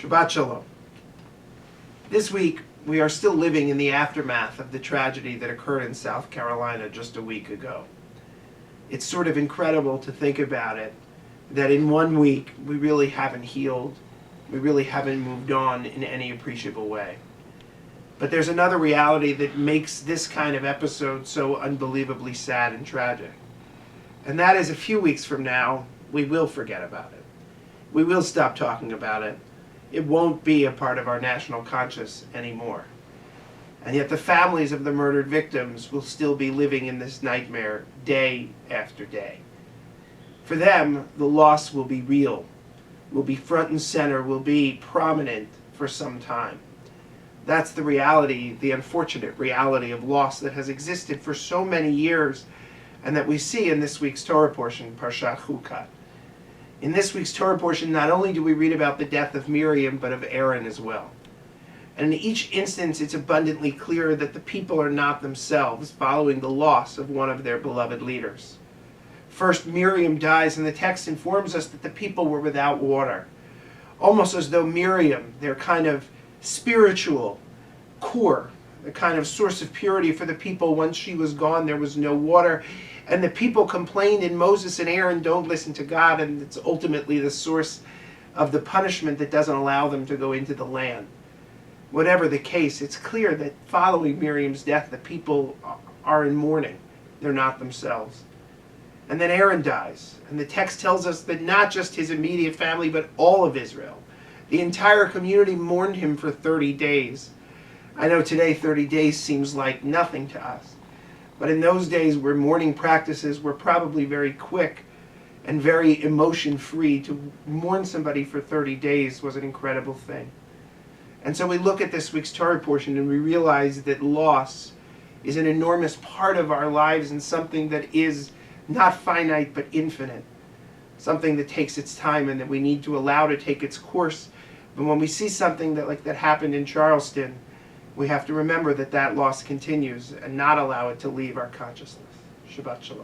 Shabbat Shalom. This week, we are still living in the aftermath of the tragedy that occurred in South Carolina just a week ago. It's sort of incredible to think about it, that in 1 week, we really haven't healed, we really haven't moved on in any appreciable way. But there's another reality that makes this kind of episode so unbelievably sad and tragic. And that is, a few weeks from now, we will forget about it. We will stop talking about it. It won't be a part of our national conscience anymore. And yet the families of the murdered victims will still be living in this nightmare day after day. For them, the loss will be real, will be front and center, will be prominent for some time. That's the reality, the unfortunate reality of loss that has existed for so many years, and that we see in this week's Torah portion, Parshat Chukat. In this week's Torah portion, not only do we read about the death of Miriam, but of Aaron as well. And in each instance, it's abundantly clear that the people are not themselves following the loss of one of their beloved leaders. First, Miriam dies, and the text informs us that the people were without water, almost as though Miriam, their kind of spiritual core, the kind of source of purity for the people, once she was gone, there was no water. And the people complained, and Moses and Aaron don't listen to God, and it's ultimately the source of the punishment that doesn't allow them to go into the land. Whatever the case, it's clear that following Miriam's death, the people are in mourning. They're not themselves. And then Aaron dies, and the text tells us that not just his immediate family, but all of Israel, the entire community mourned him for 30 days. I know today 30 days seems like nothing to us. But in those days where mourning practices were probably very quick and very emotion-free, to mourn somebody for 30 days was an incredible thing. And so we look at this week's Torah portion and we realize that loss is an enormous part of our lives, and something that is not finite but infinite. Something that takes its time and that we need to allow to take its course. But when we see something that happened in Charleston, we have to remember that that loss continues and not allow it to leave our consciousness. Shabbat Shalom.